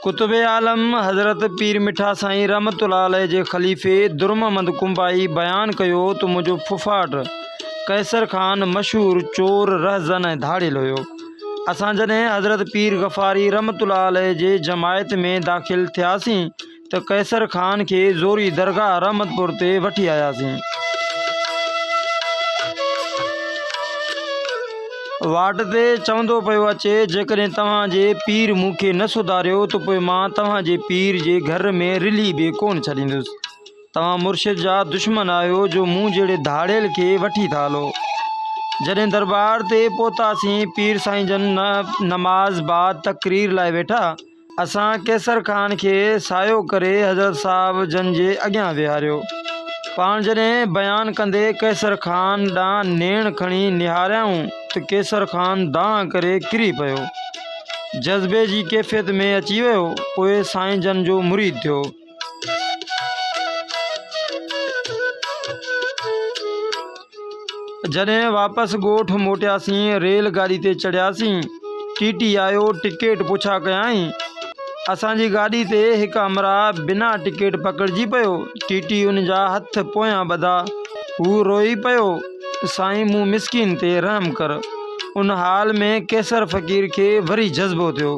कुतुब आलम हज़रत पीर मिठा साईं रहमतुल्लाह अलैह जे ख़लीफ़े दुर मोहम्मद कुंभाई बयान कयो तो मुझो फुफाट कैसर खान मशहूर चोर रहज़न ऐं धाड़ियल हुयो। असां जॾहिं हज़रत पीर गफ़ारी रहमतुल्लाह अलैह जे जमायत में दाख़िल थियासीं तो कैसर खान के ज़ोरी दरगाह रहमतपुर ते वठी आयासीं। वाट ते चवंदो पियो अचे, जेकॾहिं तव्हांजे पीर मूंखे न सुधारियो तो पोइ मां तव्हांजे पीर जे घर में रिली बि कोन छॾींदुसि। तव्हां मुर्शिद जा दुश्मन आहियो जो मूं जहिड़े धाड़ियल खे वठी था हलो। जॾहिं दरबार ते पहुतासीं, पीर साईं जन नमाज बाद तकरीर लाइ वेठा। असां कैसर खान खे सायो करे हज़रत साहब जन जे अॻियां विहारियो। पाण जॾहिं बयान कंदे कैसर खान ॾांहुं नेण खणी निहारियाऊं तो कैसर खान दांह करे किरी पियो, जज़्बे जी कैफ़ियत में अची वियो। पोइ साईं जन जो मुरीद थियो। जॾहिं वापसि ॻोठ मोटियासीं, रेलगाॾी ते चढ़ियासीं। टीटी आयो, टिकेट पुछा कयाईं। असांजी गाॾी ते हिकु हमरा बिना टिकेट पकड़जी पियो। टीटी उन जा हथ पोयां ॿधा। हू रोई पियो, साईं मूं मिसकीन ते रहम कर। उन हाल में कैसर फ़कीर खे वरी जज़्बो थियो।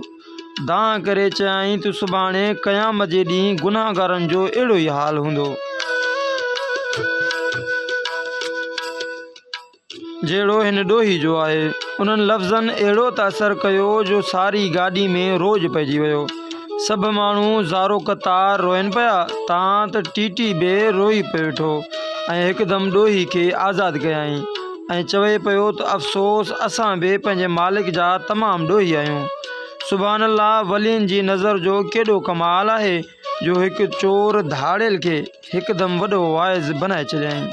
दांह करे चयाईं तो सुभाणे क़यामत जे ॾींहुं गुनाहगारनि जो अहिड़ो ई हाल हूंदो जहिड़ो हिन ॾोही जो आहे। उन्हनि लफ़्ज़नि अहिड़ो त असरु कयो जो सारी गाॾी में रोज पइजी वियो। सभु माण्हू ज़ारो क़तार रोइनि पिया। तां त टीटी बि रोई पियो वेठो ऐं हिकदमि ॾोही खे आज़ादु कयाईं ऐं चवे पियो त अफ़सोस, असां बि पंहिंजे मालिक जा तमामु ॾोही आहियूं। सुभान अल्लाह, वलियुनि जी नज़र जो केॾो कमाल आहे जो हिकु चोर धाड़ियल खे हिकदमि वॾो वाइज़ बनाए छॾियईं।